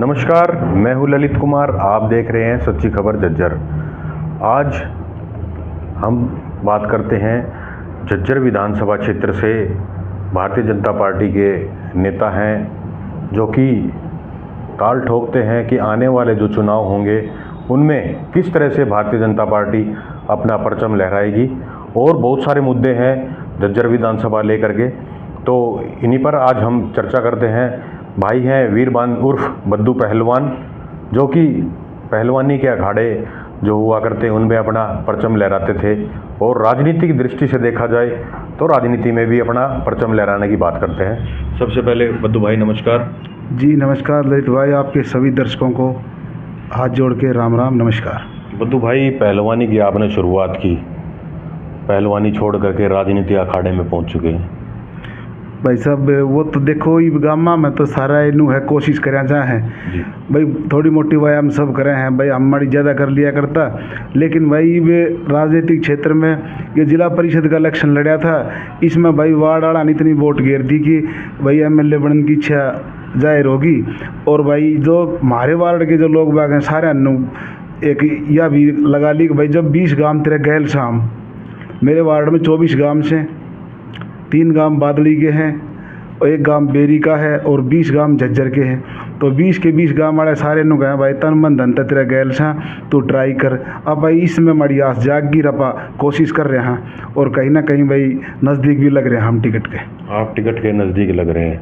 नमस्कार, मैं हूं ललित कुमार। आप देख रहे हैं सच्ची खबर झज्जर। आज हम बात करते हैं झज्जर विधानसभा क्षेत्र से भारतीय जनता पार्टी के नेता हैं जो कि ताल ठोकते हैं कि आने वाले जो चुनाव होंगे उनमें किस तरह से भारतीय जनता पार्टी अपना परचम लहराएगी और बहुत सारे मुद्दे हैं झज्जर विधानसभा लेकर के। तो इन्हीं पर आज हम चर्चा करते हैं। भाई हैं वीरबान उर्फ बद्दू पहलवान, जो कि पहलवानी के अखाड़े जो हुआ करते उनमें अपना परचम लहराते थे और राजनीतिक दृष्टि से देखा जाए तो राजनीति में भी अपना परचम लहराने की बात करते हैं। सबसे पहले बद्दू भाई नमस्कार। जी नमस्कार ललित भाई, आपके सभी दर्शकों को हाथ जोड़ के राम राम नमस्कार। बद्दू भाई, पहलवानी की आपने शुरुआत की, पहलवानी छोड़ करके राजनीति अखाड़े में पहुंच चुके हैं। भाई साहब वो तो देखो ई गामा में तो सारा इनू है, कोशिश करें चाहे भाई थोड़ी मोटी व्यायाम सब करे हैं भाई, हमारी ज़्यादा कर लिया करता। लेकिन भाई वे राजनीतिक क्षेत्र में ये जिला परिषद का इलेक्शन लड़ा था, इसमें भाई वार्ड आड़ा इतनी वोट घेर दी कि भाई एमएलए बनने की इच्छा जाहिर होगी। और भाई जो हमारे वार्ड के जो लोग बाग हैं सारे एक यह भी लगा ली कि भाई जब 20 गांव तेरे गहल शाम, मेरे वार्ड में 24 गांव से 3 गांव बादली के हैं और 1 गांव बेरी का है और 20 गांव झज्जर के हैं। तो 20 के 20 गांव वाले सारे नु गए भाई तन मन धन तेरा गैल सा तू ट्राई कर। अब भाई इसमें मड़ी आस जागी रपा कोशिश कर रहे हैं और कहीं ना कहीं भाई नज़दीक भी लग रहे हैं हम टिकट के। आप टिकट के नज़दीक लग रहे हैं,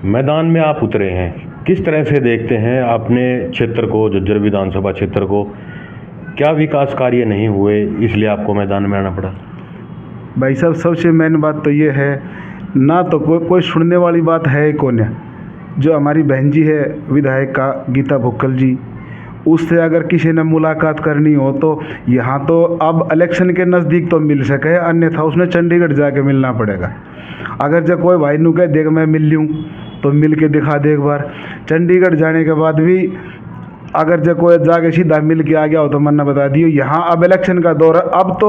मैदान में आप उतरे हैं, किस तरह से देखते हैं अपने क्षेत्र को, झज्जर विधानसभा क्षेत्र को? क्या विकास कार्य नहीं हुए इसलिए आपको मैदान में आना पड़ा? भाई साहब सबसे मेन बात तो ये है ना, तो कोई सुनने वाली बात है कौन है। जो हमारी बहन जी है विधायक का गीता भुक्कल जी, उससे अगर किसी ने मुलाकात करनी हो तो यहाँ तो अब इलेक्शन के नज़दीक तो मिल सके, अन्यथा उसने चंडीगढ़ जाके मिलना पड़ेगा। अगर जब कोई भाई नु कहे देख मैं मिल लूँ तो मिल के दिखा दे एक बार। चंडीगढ़ जाने के बाद भी अगर जब कोई जाके सीधा मिल के आ गया हो तो मन ने बता दियो यहाँ अब इलेक्शन का दौर है। अब तो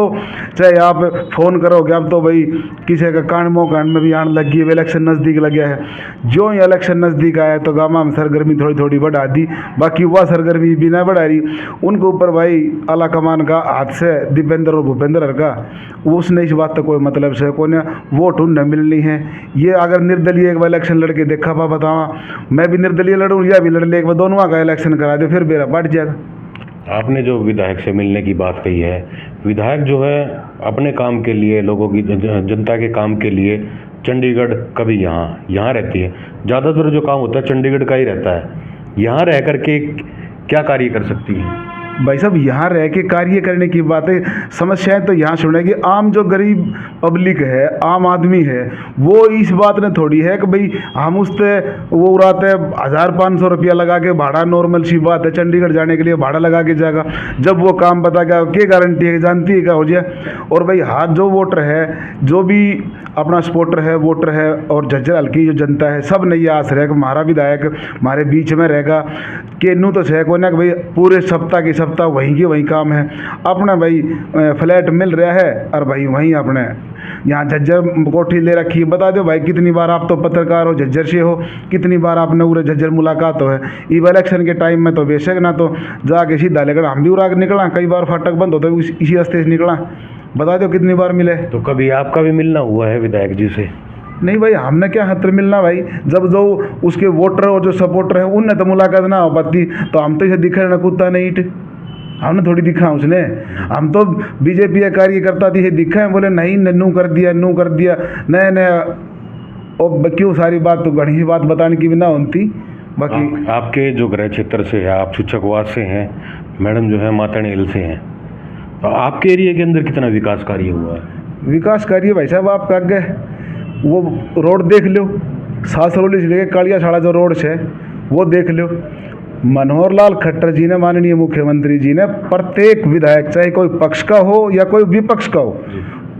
चाहे आप फ़ोन करोगे, अब तो भाई किसी का कांड मोकांड में भी आने लगी है, इलेक्शन नज़दीक लग गया है। जो ही इलेक्शन नज़दीक आया तो गामा में सरगर्मी थोड़ी थोड़ी बढ़ा दी, बाकी वह सरगर्मी भी ना बढ़ा रही। उनके ऊपर भाई आला कमान का हाथ से दीपेंद्र और भूपेंद्र का उसने इस बात तो कोई मतलब से कोई वोट उन्हें मिलनी है। ये अगर निर्दलीय एक बार इलेक्शन लड़के देखा पा बतावा, मैं भी निर्दलीय लड़ूँ या भी लड़ ले, एक बार दोनों का इलेक्शन करा दे फिर मेरा बढ़ जाएगा। आपने जो विधायक से मिलने की बात कही है, विधायक जो है अपने काम के लिए, लोगों की जनता के काम के लिए चंडीगढ़ कभी यहाँ रहती है। ज़्यादातर जो काम होता है चंडीगढ़ का ही रहता है। यहाँ रह करके क्या कार्य कर सकती है? भाई साहब यहाँ रह के कार्य करने की बातें, समस्याएं तो यहाँ सुनेगी। आम जो गरीब पब्लिक है, आम आदमी है, वो इस बात ने थोड़ी है कि भाई हम उससे वो उड़ाते 1500 रुपया लगा के भाड़ा, नॉर्मल सी बात है चंडीगढ़ जाने के लिए भाड़ा लगा के जाएगा। जब वो काम बता गया क्या गारंटी है, जानती है क्या हो जाए। और भाई हाथ जो वोटर है, जो भी अपना सपोर्टर है, वोटर है और झज्जर हल्की जो जनता है, सब ने ये आस रहे कि हमारा विधायक हमारे बीच में रहेगा। कि नू तो है को ना कि भाई पूरे सप्ताह की सप्ताह वहीं की वहीं काम है। अपना भाई फ्लैट मिल रहा है और भाई वहीं अपने यहाँ झज्जर कोठी ले रखी है। बता दो भाई कितनी बार आप तो पत्रकार हो, झज्जर से हो, कितनी बार आपने उरे झज्जर मुलाकात हो है। इस इलेक्शन के टाइम में तो बेशक ना तो जाके सीधा लेकर हम भी उड़ा निकला, कई बार फाटक बंद होते इसी रास्ते से निकला। बता दो कितनी बार मिले। तो कभी आपका भी मिलना हुआ है विधायक जी से? नहीं भाई, हमने क्या हत्र मिलना भाई, जब जो उसके वोटर और जो सपोर्टर है उनने तो मुलाकात ना हो पाती तो हम तो इसे दिखा ना कुत्ता नहीं ईट, हमने थोड़ी दिखा उसने। हम तो बीजेपी का कार्यकर्ता थी दिखा है, बोले नहीं नू कर दिया नए नए। और क्यों सारी बात तो गढ़ी बात बताने की भी ना होती। बाकी आपके जो गृह क्षेत्र से है, आप शिक्षकवास से हैं, मैडम जो है मातड़ी हिल से हैं, तो आपके एरिया के अंदर कितना विकास कार्य हुआ है? विकास कार्य भाई साहब आप कर गए, वो रोड देख लो, सासरौली से लेकर कालिया छाड़ा जो रोड है वो देख लो। मनोहर लाल खट्टर जी ने, माननीय मुख्यमंत्री जी ने, प्रत्येक विधायक चाहे कोई पक्ष का हो या कोई विपक्ष का हो,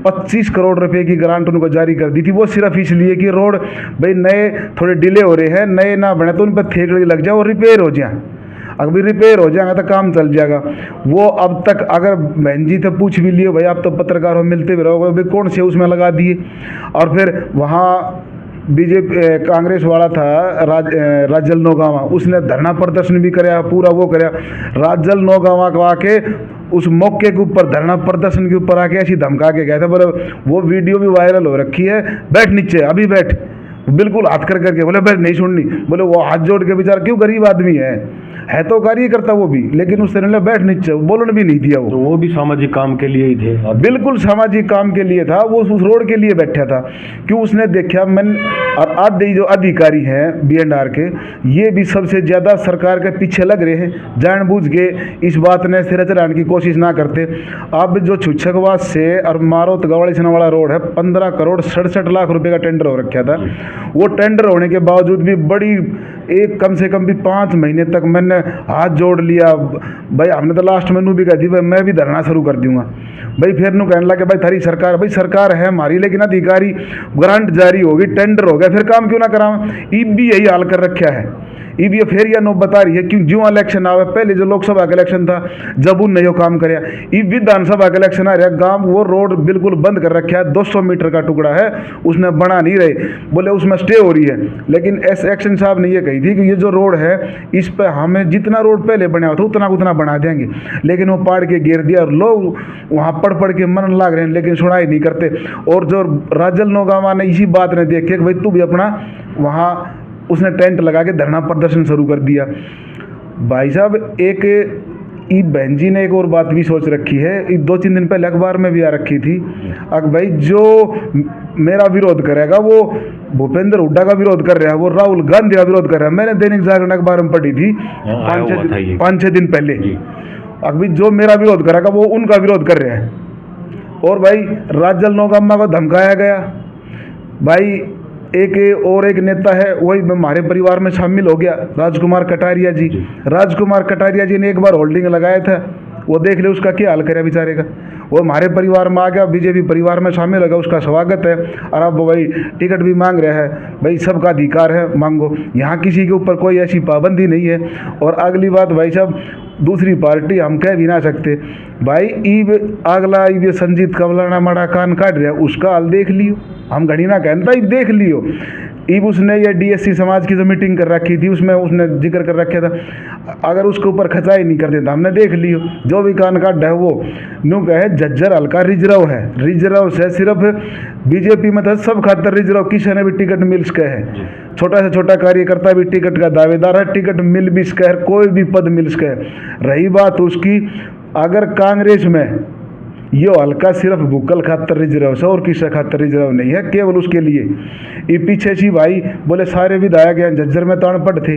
25 करोड़ रुपए की ग्रांट उनको जारी कर दी थी। वो सिर्फ इसलिए कि रोड भाई नए थोड़े डिले हो रहे हैं, नए ना बने तो उन पर थेकड़ी लग जाए और रिपेयर हो जाए। अगर रिपेयर हो जाएगा तो काम चल जाएगा। वो अब तक अगर बहन जी से पूछ भी लिए भाई आप तो पत्रकार हो, मिलते भी रहोगे, भाई कौन से उसमें लगा दिए। और फिर वहाँ बीजेपी कांग्रेस वाला था राजल नौगावा, उसने धरना प्रदर्शन भी कराया, पूरा वो कराया। राजल नौगावा को आके उस मौके के ऊपर धरना प्रदर्शन के ऊपर आके ऐसी धमका के गया था। बोले वो वीडियो भी वायरल हो रखी है, बैठ नीचे अभी बैठ, बिल्कुल हाथ कर करके बोले बैठ, नहीं सुननी। बोले वो हाथ जोड़ के बेचारा, क्यों गरीब आदमी है तो कार्यकर्ता वो भी, लेकिन उसने बोले बैठ नीचे, बोलने भी नहीं दिया। तो वो भी सामाजिक काम के लिए ही थे? बिल्कुल सामाजिक काम के लिए था, वो उस रोड के लिए बैठा था। क्यों उसने देखा मैं, और आधे जो अधिकारी हैं बीएनआर के, ये भी सबसे ज़्यादा सरकार के पीछे लग रहे हैं, जानबूझ के इस बात ने सिर चढ़ाने की कोशिश ना करते। अब जो छुच्छकवास से और मारोत गवाड़ी वाला रोड है, 15 करोड़ 67 लाख रुपए का टेंडर हो रखा था। वो टेंडर होने के बावजूद भी बड़ी कम से कम भी 5 महीने तक मैंने हाथ जोड़ लिया। भाई हमने तो लास्ट में नू भी कह दी भाई मैं भी धरना शुरू कर दूंगा। भाई फिर नू कहने लगे भाई थारी सरकार, भाई सरकार है हमारी, लेकिन अधिकारी ग्रांट जारी होगी, टेंडर हो गया, फिर काम क्यों ना करावा। ईब भी यही हाल कर रखा है। ईब ये फिर या नो बता रही है क्यों ज्यों इलेक्शन आवे, पहले जो लोकसभा का इलेक्शन था जब उन नहीं काम कराया, ईब विधानसभा का इलेक्शन आ रहा, गांव वो रोड बिल्कुल बंद कर रखा है, 200 मीटर का टुकड़ा है, उसने बना नहीं रहे, बोले उसमें स्टे हो रही है। लेकिन एस एक्शन साहब ने ये कही थी कि ये जो रोड है इस पर हमें जितना रोड पहले बना हुआ था उतना उतना बना देंगे, लेकिन वो पाड़ के गिर दिया और लोग वहाँ पढ़ के मन लाग रहे हैं, लेकिन सुनाई नहीं करते। और जो राजल नौगावा ने इसी बात ने देखे कि भाई तू भी अपना वहाँ, उसने टेंट लगा के धरना प्रदर्शन शुरू कर दिया। भाई साहब एक ई बहन जी ने एक और बात भी सोच रखी है, 2-3 दिन पहले अखबार में भी आ रखी थी। अब भाई जो मेरा विरोध करेगा वो भूपेंद्र हुड्डा का विरोध कर रहा है, वो राहुल गांधी का विरोध कर रहा है। मैंने दैनिक जागरण अखबार में पढ़ी थी 5-6 दिन पहले। अब भाई जो मेरा विरोध करेगा वो उनका विरोध कर रहे हैं। और भाई राजल नौगामा को धमकाया गया। भाई एक नेता है वही हमारे परिवार में शामिल हो गया, राजकुमार कटारिया जी। राजकुमार कटारिया जी ने एक बार होल्डिंग लगाया था, वो देख ले उसका क्या हाल करे बेचारे का। वो हमारे परिवार में आ गया, बीजेपी परिवार में शामिल हो गया, उसका स्वागत है। और अब भाई टिकट भी मांग रहा है, भाई सबका अधिकार है, मांगो, यहाँ किसी के ऊपर कोई ऐसी पाबंदी नहीं है। और अगली बात भाई साहब, दूसरी पार्टी हम कह भी ना सकते भाई, ईब अगला ईब संजीत कवलाना मड़ा कान काट रहा, उसका हाल देख लियो, हम घड़ी ना कहता ईब देख लियो। ईब उसने ये डीएससी समाज की जो मीटिंग कर रखी थी उसमें उसने जिक्र कर रखा था, अगर उसके ऊपर खचाई नहीं कर देता हमने देख लियो। जो भी कान काट है वो न्यू कहे झज्जर हल्का रिजर्व है, रिजर्व से सिर्फ बीजेपी में तो सब खातर रिजर्व, किसी ने भी टिकट मिल सके है, छोटा से छोटा कार्यकर्ता भी टिकट का दावेदार है, टिकट मिल भी सके, कोई भी पद मिल सके। रही बात उसकी, अगर कांग्रेस में ये हल्का सिर्फ भूकल खातर रिजर्व से और किसी खातर रिजर्व नहीं है, केवल उसके लिए। ये पीछे सी भाई बोले सारे विधायक हैं झज्जर में तो अनपढ़ थे,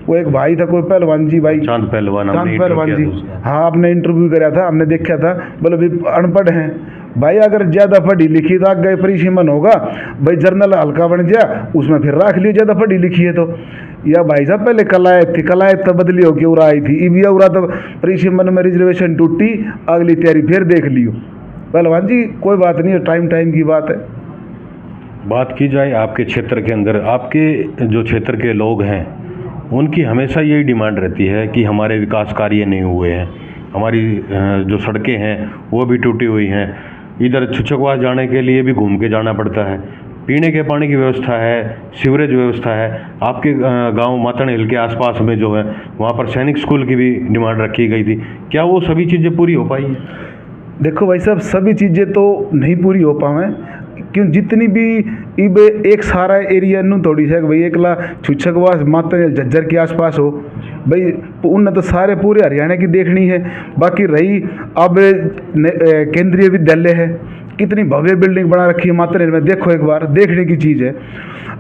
वो एक भाई था कोई पहलवान जी, भाई चांद पहलवान जी, हाँ आपने इंटरव्यू कराया था, हमने देखा था, बोले भाई अनपढ़ हैं। भाई अगर ज़्यादा पढ़ी लिखी तो आगे परिसीमन होगा, भाई जर्नल हल्का बन गया उसमें फिर रख लियो, ज़्यादा पढ़ी लिखी है तो। या भाई साहब पहले कलायत थी, कलायत तो बदली होकर उरा आई थी, इबिया उरा तो परिसीमन में रिजर्वेशन टूटी, अगली तैयारी फिर देख लियो। पहलवान जी कोई बात नहीं है, टाइम की बात है। बात की जाए आपके क्षेत्र के अंदर, आपके जो क्षेत्र के लोग हैं उनकी हमेशा यही डिमांड रहती है कि हमारे विकास कार्य नहीं हुए हैं, हमारी जो सड़कें हैं वो भी टूटी हुई हैं, इधर छुच्छकवास जाने के लिए भी घूम के जाना पड़ता है, पीने के पानी की व्यवस्था है, सीवरेज व्यवस्था है। आपके गांव मातन हिल के आसपास में जो है वहाँ पर सैनिक स्कूल की भी डिमांड रखी गई थी, क्या वो सभी चीज़ें पूरी हो पाई? देखो भाई साहब सभी चीज़ें तो नहीं पूरी हो पाए, क्यों जितनी भी इब एक सारा एरिया नू थोड़ी सा भाई एकला छुच्छकवास मातन झज्जर के आसपास हो, भाई उन तो सारे पूरे हरियाणा की देखनी है। बाकी रही अब केंद्रीय विद्यालय है, कितनी भव्य बिल्डिंग बना रखी है मातरेल में, देखो एक बार देखने की चीज़ है।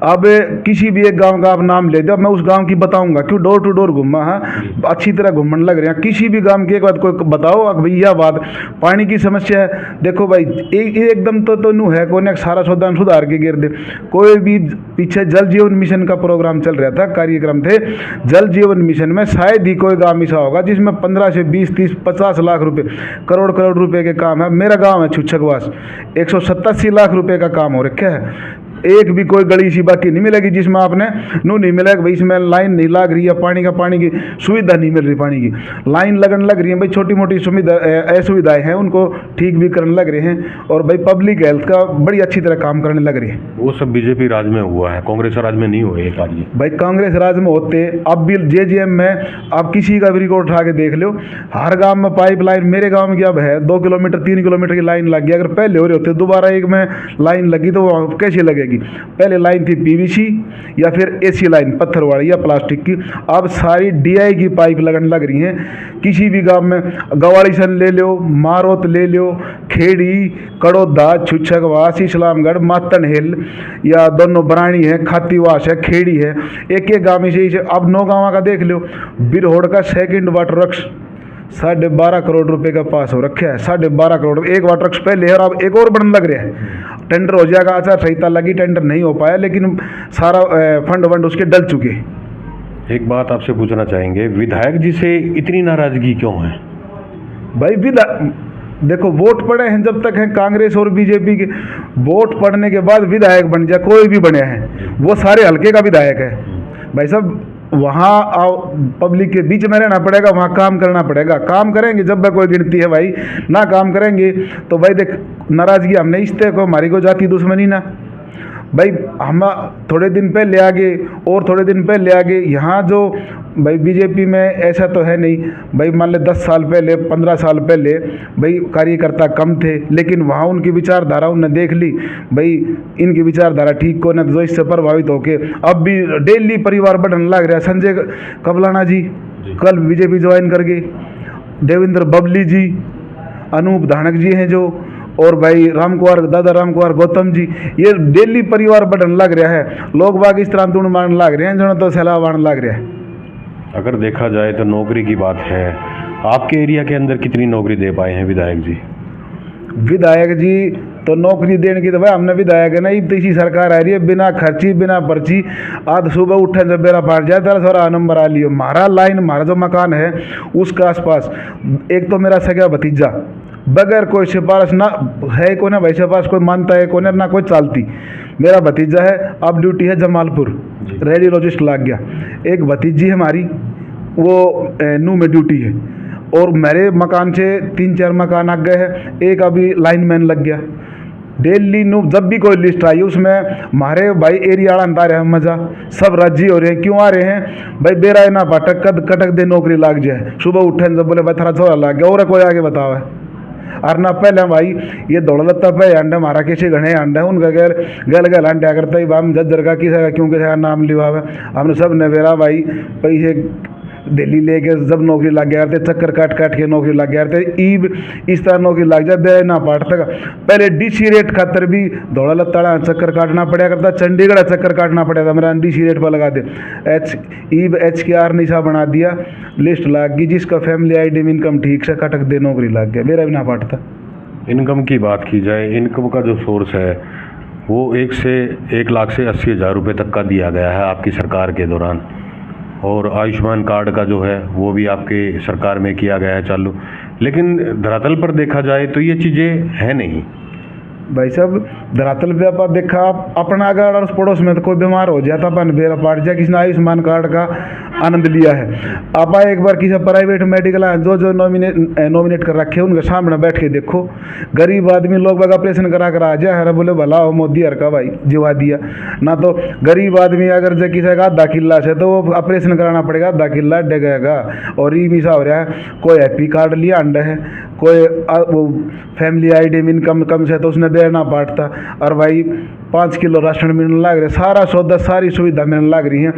अब किसी भी एक गांव का आप नाम ले दो, मैं उस गांव की बताऊंगा, क्यों डोर टू डोर घूमा, हाँ अच्छी तरह घूमने लग रहे हैं। किसी भी गांव की एक बात कोई बताओ अब भैया, बात पानी की समस्या है, देखो भाई एकदम तो नू है कोई सारा सौदान सुधार के गिर दे। कोई भी पीछे जल जीवन मिशन का प्रोग्राम चल रहा था, कार्यक्रम थे, जल जीवन मिशन में शायद ही कोई गाँव ऐसा होगा जिसमें 15 से 20, 30, 50 लाख रुपये, करोड़ रुपए के काम है। मेरा गाँव है छुच्छकवास, 187 लाख रुपए का काम हो रखा है। एक भी कोई गली सी बाकी नहीं मिलेगी जिसमें आपने नू नहीं मिलेगा भाई इसमें लाइन नहीं लग रही है, पानी की सुविधा नहीं मिल रही, पानी की लाइन लगन लग रही है भाई, छोटी मोटी सुविधा असुविधाएं हैं उनको ठीक भी करने लग रहे हैं, और भाई पब्लिक हेल्थ का बड़ी अच्छी तरह काम करने लग रही है। वो सब बीजेपी राज में हुआ है, कांग्रेस राज में नहीं हुए ये कार्य। भाई कांग्रेस राज में होते अब भी जेजीएम में आप किसी का भी रिकॉर्ड उठा के देख लो, हर गांव में पाइपलाइन, मेरे गांव में क्या अब है 2 किलोमीटर 3 किलोमीटर की लाइन लग गई, अगर पहले हो रहे होते दोबारा एक में लाइन लगी तो वो कैसे लगेगी? पहले लाइन थी पीवीसी या फिर एसी लाइन पत्थर वाली या प्लास्टिक की, अब सारी डीआई की पाइप लगने लग रही हैं। किसी भी गांव में गवाड़ीसन ले लो, मारोत ले लो, खेड़ी, कड़ौदा, छुच्छकवास, इस्लामगढ़, मातन हिल या दोनों बरानी है, खातीवास है, खेड़ी है, एक एक गाँव में से अब 9 गाँव का देख लो। बिरहोड़ का सेकंड वाटर वर्क्स 12.5 करोड़ रुपए का पास हो रखा है, 12.5 करोड़ एक वाटर वर्क्स पहले है और अब एक और बनने लग रहा है। टेंडर हो जाएगा, आचार संहिता लगी, टेंडर नहीं हो पाया, लेकिन सारा फंड वंड उसके डल चुके। एक बात आपसे पूछना चाहेंगे, विधायक जी से इतनी नाराजगी क्यों है? भाई देखो वोट पड़े हैं जब तक हैं कांग्रेस और बीजेपी के, वोट पड़ने के बाद विधायक बन जाए कोई भी बने हैं, वो सारे हल्के का विधायक है भाई साहब। वहाँ पब्लिक के बीच में रहना पड़ेगा, वहाँ काम करना पड़ेगा, काम करेंगे जब कोई गिनती है भाई, ना काम करेंगे तो भाई देख नाराजगी हमने इसते को हमारी को जाती दुश्मनी ना भाई। हम थोड़े दिन पहले आगे और थोड़े दिन पहले आगे यहाँ जो भाई बीजेपी में ऐसा तो है नहीं भाई, मान ले 10 साल पहले 15 साल पहले भाई कार्यकर्ता कम थे, लेकिन वहाँ उनकी विचारधारा उनने देख ली भाई इनकी विचारधारा ठीक को न, जो इससे प्रभावित होके अब भी डेली परिवार बढ़ने लग रहा है। संजय कबलाना जी कल बीजेपी ज्वाइन कर गए, देवेंद्र बबली जी, अनूप धानक जी हैं जो, और भाई दादा राम कुमार गौतम जी, ये डेली परिवार बढ़ने लग रहा है। लोग बाग इस तरह तुण मारने लग रहे हैं जो तो सैलाब आने लग रहा है। अगर देखा जाए तो नौकरी की बात है, आपके एरिया के अंदर कितनी नौकरी दे पाए हैं विधायक जी? विधायक जी तो नौकरी देने की तो भाई हमने विधायक है ना, तो इसी सरकार आ रही है बिना खर्ची बिना पर्ची, आज सुबह उठे जब बेरा पाट जाए तेरा सारा नंबर आ लियो। हमारा लाइन हमारा जो मकान है उसके आसपास एक तो मेरा सगा भतीजा बगैर कोई सिफारिश ना है को ना भाई, सिफारिश कोई मानता है को ना कोई चालती, मेरा भतीजा है अब ड्यूटी है जमालपुर, रेडियोलॉजिस्ट लग गया। एक भतीजी है हमारी वो नू में ड्यूटी है, और मेरे मकान से 3-4 मकान आ गए हैं, एक अभी लाइनमैन लग गया। डेली नू जब भी कोई लिस्ट आई उसमें हमारे भाई एरिया वाला अंदार है मजा, सब राजी हो रहे हैं। क्यों आ रहे हैं भाई? बेरा ना पटक कटक दे नौकरी लग जाए, सुबह उठे जब बोले भाई थारा छोरा लग गया, और कोई आगे बताओ है और ना पहले भाई ये दौड़ लत्ता पे अंडे मारा किसी घने अंडे उनका गल अंडा करता ही हम जज्जर का किसी का क्यों किसी का नाम लिवा है, हमने सब ने बेरा भाई पैसे दिल्ली लेके जब नौकरी लग गया थे, चक्कर काट के नौकरी लग गया थे, ईब इस तरह नौकरी लग जाए बे ना पाट तक। पहले डीसी रेट खातर भी दौड़ा लत्ता चक्कर काटना पड़ा करता, चंडीगढ़ चक्कर काटना पड़ा था, मेरा डीसी रेट पर लगा दे HKR निशा बना दिया, लिस्ट लग गई जिसका फैमिली आईडी में इनकम ठीक से कटक दे नौकरी लग गया, मेरा भी ना पाटता। इनकम की बात की जाए, इनकम का जो सोर्स है वो 1 लाख से 80,000 रुपये तक का दिया गया है आपकी सरकार के दौरान, और आयुष्मान कार्ड का जो है वो भी आपके सरकार में किया गया है चालू, लेकिन धरातल पर देखा जाए तो ये चीज़ें हैं नहीं भाई साहब। धरातल पे आप देखा अपना अगर अड़ोस पड़ोस में तो कोई बीमार हो जाता अपन बेरा पाट जाए, किसी ने आयुष्मान कार्ड का आनंद लिया है। आप एक बार किसी प्राइवेट मेडिकल जो नॉमिनेट कर रखे हैं उनके सामने बैठ के देखो, गरीब आदमी लोग बाग ऑपरेशन करा कर आ जाए, अरे बोले भला हो मोदी हर का भाई जिवा दिया ना, तो गरीब आदमी अगर जो किसी का आधा किला से तो वो ऑपरेशन कराना पड़ेगा, आधा किला डेगेगा। और ये भी सा हो रहा है, कोई हैप्पी कार्ड लिया अंडा है, कोई वो फैमिली आईडी में इनकम कम से तो उसने बेर ना बांटता, और भाई 5 किलो राशन मिलने लग रहे, सारा सौदा सारी सुविधा मिलने लग रही हैं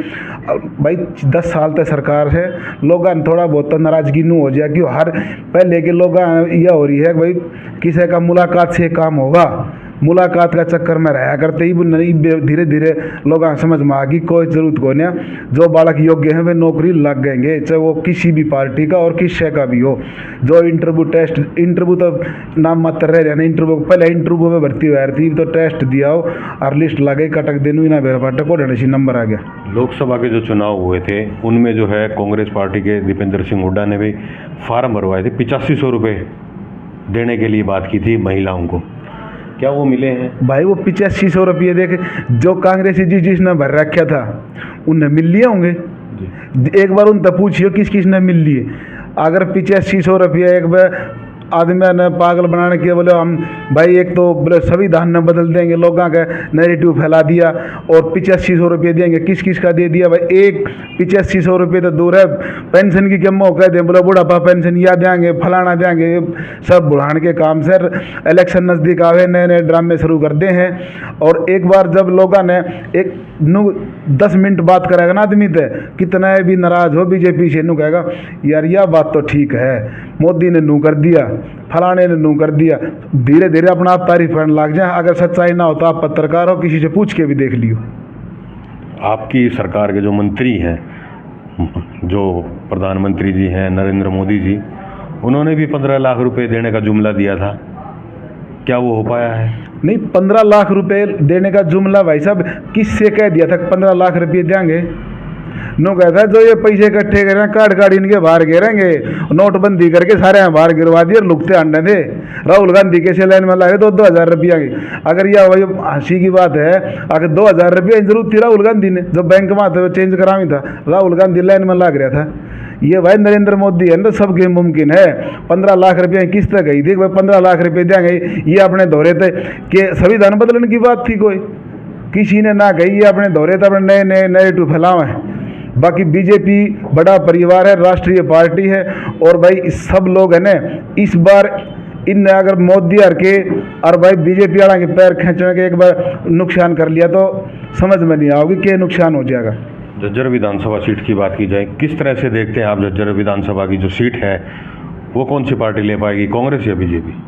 भाई। 10 साल तक सरकार है, लोगों ने थोड़ा बहुत तो नाराजगी नू हो जाए कि हर पहले के लोग यह हो रही है भाई किसी का मुलाकात से काम होगा, मुलाकात का चक्कर में रहा करते ही धीरे धीरे लोग समझ में आ गई कोई जरूरत को नहीं, जो बालक योग्य हैं वे नौकरी लग गएंगे, चाहे वो किसी भी पार्टी का और किस शय का भी हो। जो इंटरव्यू तो नाम मात्र रह रहे ना, इंटरव्यू पहले इंटरव्यू में भर्ती हुआ थी तो टेस्ट दिया हो और लिस्ट लगे कटक देनू ही ना बेरा पाटे को ढेसी नंबर आ गया। लोकसभा के जो चुनाव हुए थे उनमें जो है कांग्रेस पार्टी के दीपेंद्र सिंह हुड्डा ने भी फार्म भरवाए थे, 8500 रुपये देने के लिए बात की थी महिलाओं को। क्या वो मिले हैं? भाई वो 8500 रुपये देखे जो कांग्रेसी जी जिसने भर रखा था उन्हें मिल लिए होंगे। एक बार उन तक पूछियो किस किस ने मिल लिए। अगर 8500 रुपये एक बार आदमी ने पागल बनाने के बोले हम भाई एक तो बोले संविधान न बदल देंगे, लोगों का नैरेटिव फैला दिया और 8500 रुपये देंगे, किस किस का दे दिया भाई। एक 8500 रुपये तो दूर है, पेंशन की क्या मौका दें, बोले बुढ़ापा पेंशन या देंगे फलाना देंगे, सब बुढ़ाने के काम से इलेक्शन नज़दीक आवे नए नए ड्रामे शुरू कर दे हैं। और एक बार जब लोगों ने एक 10 मिनट बात करेगा ना आदमी तो कितना भी नाराज हो बीजेपी से नू कहेगा यार यह बात तो ठीक है, मोदी ने नू कर दिया, फलाने ने नू कर दिया, धीरे धीरे अपना आप तारीफ करने लग जाए। अगर सच्चाई ना हो तो आप पत्रकार हो, किसी से पूछ के भी देख लियो। आपकी सरकार के जो मंत्री हैं, जो प्रधानमंत्री जी हैं नरेंद्र मोदी जी, उन्होंने भी 15 लाख रुपए देने का जुमला दिया था, क्या वो हो पाया है? नहीं, 15 लाख रुपए देने का जुमला भाई साहब किससे कह दिया था 15 लाख रुपये देंगे? नो कहता है जो ये पैसे इकट्ठे करें काट इनके बाहर गिरेंगे, नोटबंदी करके सारे यहाँ बाहर गिरवा दिए, लुकते अंडे थे। राहुल गांधी कैसे लाइन में लाए 2,000 रुपया की। अगर यह वही हंसी की बात है, अगर 2,000 रुपया की जरूरत थी राहुल गांधी ने, जो बैंक में आते हुए चेंज करावी था, राहुल गांधी लाइन में लग रहा था। ये भाई नरेंद्र मोदी है ना, सबके मुमकिन है। 15 लाख रुपया की किस्त गई थी, भाई 15 लाख रुपये देंगे, ये अपने दौरे थे कि संविधान बदलने की बात थी, कोई किसी ने ना कही, ये अपने दौरे थे, अपने नए नए नैरेटिव फैलावे। बाकी बीजेपी बड़ा परिवार है, राष्ट्रीय पार्टी है, और भाई सब लोग है ना इस बार इन अगर मोदी हर के और भाई बीजेपी वाला के पैर खींचने के एक बार नुकसान कर लिया तो समझ में नहीं आओगी कि नुकसान हो जाएगा। झज्जर विधानसभा सीट की बात की जाए, किस तरह से देखते हैं आप झज्जर विधानसभा की जो सीट है वो कौन सी पार्टी ले पाएगी, कांग्रेस या बीजेपी?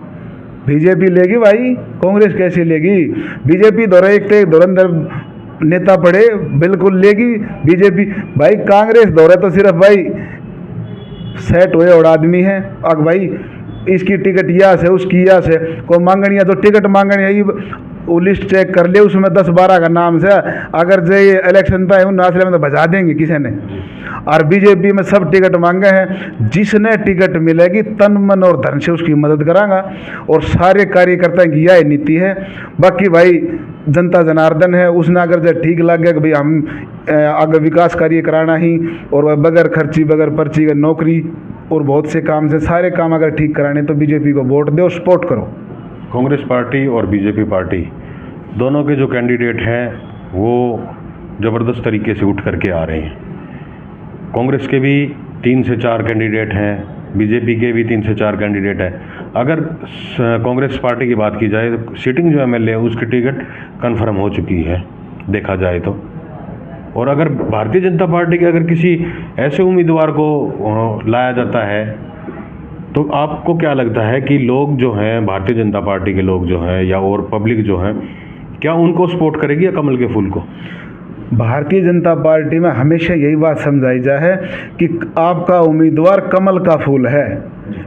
बीजेपी लेगी भाई, कांग्रेस कैसे लेगी? बीजेपी दौरे एक थे धुरंधर नेता पड़े, बिल्कुल लेगी बीजेपी। भाई कांग्रेस दौरे तो सिर्फ भाई सेट हुए और आदमी है, अब भाई इसकी टिकट यहाँ से उसकी यहाँ से को मांगनी है तो टिकट मांगनी है, वो लिस्ट चेक कर ले, उसमें 10-12 का नाम से अगर जो ये इलेक्शन पे उन आसले में तो बजा देंगे किसी ने। और बीजेपी में सब टिकट मांगे हैं, जिसने टिकट मिलेगी तन मन और धन से उसकी मदद करांगा, और सारे कार्यकर्ता की यह नीति है। बाकी भाई जनता जनार्दन है, उसने अगर जो ठीक लग गया कि भाई हम आगे विकास कार्य कराना ही, और बगैर खर्ची बगैर पर्ची का नौकरी और बहुत से काम से सारे काम अगर ठीक कराने तो बीजेपी को वोट दो, सपोर्ट करो। कांग्रेस पार्टी और बीजेपी पार्टी दोनों के जो कैंडिडेट हैं वो ज़बरदस्त तरीके से उठ करके आ रहे हैं। कांग्रेस के भी 3 से 4 कैंडिडेट हैं, बीजेपी के भी 3 से 4 कैंडिडेट हैं। अगर कांग्रेस पार्टी की बात की जाए तो सिटिंग जो एमएलए है उसकी टिकट कन्फर्म हो चुकी है देखा जाए तो। और अगर भारतीय जनता पार्टी के अगर किसी ऐसे उम्मीदवार को लाया जाता है तो आपको क्या लगता है कि लोग जो हैं, भारतीय जनता पार्टी के लोग जो हैं या और पब्लिक जो हैं, क्या उनको सपोर्ट करेगी या कमल के फूल को? भारतीय जनता पार्टी में हमेशा यही बात समझाई जाए है कि आपका उम्मीदवार कमल का फूल है,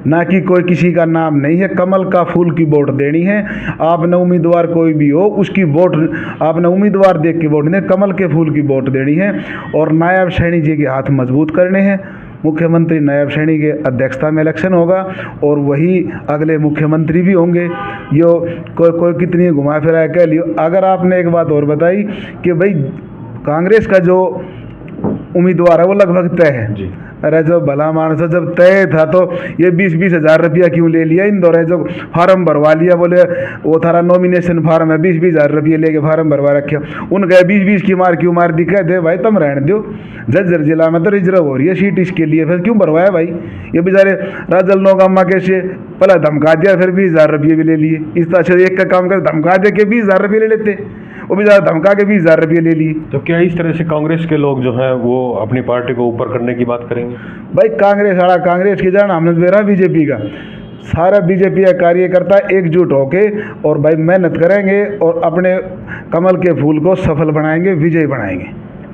ना कि कोई किसी का नाम नहीं है। कमल का फूल की वोट देनी है। आपने उम्मीदवार कोई भी हो उसकी वोट आपने उम्मीदवार देख के वोट देनी, कमल के फूल की वोट देनी है। और नायब सैनी जी के हाथ मजबूत करने हैं। मुख्यमंत्री नायब सैनी के अध्यक्षता में इलेक्शन होगा और वही अगले मुख्यमंत्री भी होंगे। यो कोई कितनी घुमा फिरा कह लियो। अगर आपने एक बात और बताई कि भाई कांग्रेस का जो उम्मीदवार है वो लगभग तय है जी। अरे जो भला मानस जब तय था तो ये 20-20 हज़ार रुपया क्यों ले लिया इन दौरे? जो फार्म भरवा लिया, बोले वो थारा नॉमिनेशन फार्म है, 20-20 हज़ार रुपये लेके फार्म भरवा रखे। उनके 20-20 की मार क्यों मार दी? कह दे भाई तुम रहने दो, झज्जर जिला में तो रिजर्व हो रही है सीट इसके लिए, फिर क्यों भरवाया भाई? ये बेचारे राजल नौगामा कैसे पहले धमका दिया फिर 20 हज़ार रुपये भी ले लिए। इस तरह से एक का काम कर धमका दे के 20 हज़ार रुपये ले लेते, वो भी ज़्यादा धमका के 20 हज़ार रुपये ले लिए। तो क्या इस तरह से कांग्रेस के लोग जो हैं वो अपनी पार्टी को ऊपर करने की बात करेंगे? भाई कांग्रेस वाला कांग्रेस की जान हमने बेरा बीजेपी का सारा बीजेपी का कार्यकर्ता एकजुट होके और भाई मेहनत करेंगे और अपने कमल के फूल को सफल बनाएंगे, विजय बनाएंगे।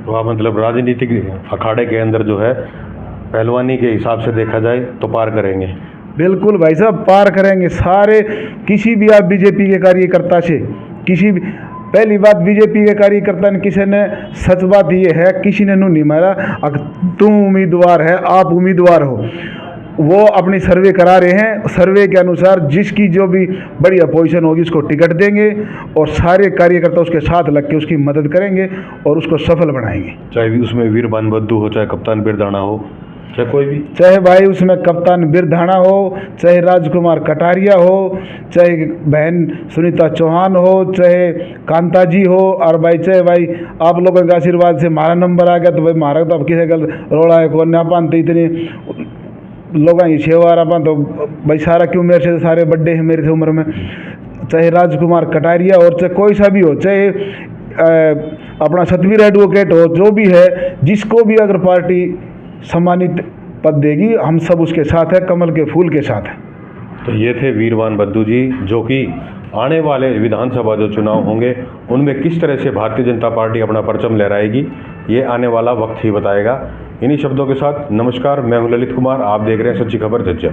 तो आप मतलब राजनीतिक अखाड़े के अंदर जो है पहलवानी के हिसाब से देखा जाए तो पार करेंगे? बिल्कुल भाई साहब पार करेंगे सारे। किसी भी आप बीजेपी के कार्यकर्ता से किसी भी, पहली बात बीजेपी के कार्यकर्ता ने किसी ने सच बात ये है, किसी ने नहीं मारा। अगर तुम उम्मीदवार है, आप उम्मीदवार हो, वो अपनी सर्वे करा रहे हैं। सर्वे के अनुसार जिसकी जो भी बड़ी अपोजिशन होगी उसको टिकट देंगे और सारे कार्यकर्ता उसके साथ लग के उसकी मदद करेंगे और उसको सफल बनाएंगे। चाहे उसमें वीरबान बद्दू हो, चाहे कप्तान बिरदाना हो, चाहे कोई भी, चाहे भाई उसमें कप्तान बिरधाना हो, चाहे राजकुमार कटारिया हो, चाहे बहन सुनीता चौहान हो, चाहे कांता जी हो, और भाई चाहे भाई आप लोगों के आशीर्वाद से हमारा नंबर आ गया तो भाई हमारा तो अब किसी गल रोड़ा है कौन अपन तो इतने लोगों की सेवा अपन तो भाई सारा क्यों मेरे से सारे बड्डे हैं मेरे से उम्र में। चाहे राजकुमार कटारिया और चाहे कोई सा भी हो, चाहे अपना सतवीर एडवोकेट हो, जो भी है, जिसको भी अगर पार्टी सम्मानित पद देगी हम सब उसके साथ हैं, कमल के फूल के साथ हैं। तो ये थे वीरबान बद्दू जी, जो कि आने वाले विधानसभा जो चुनाव होंगे उनमें किस तरह से भारतीय जनता पार्टी अपना परचम लहराएगी, ये आने वाला वक्त ही बताएगा। इन्हीं शब्दों के साथ नमस्कार, मैं हूं ललित कुमार, आप देख रहे हैं सच्ची खबर झज्जर।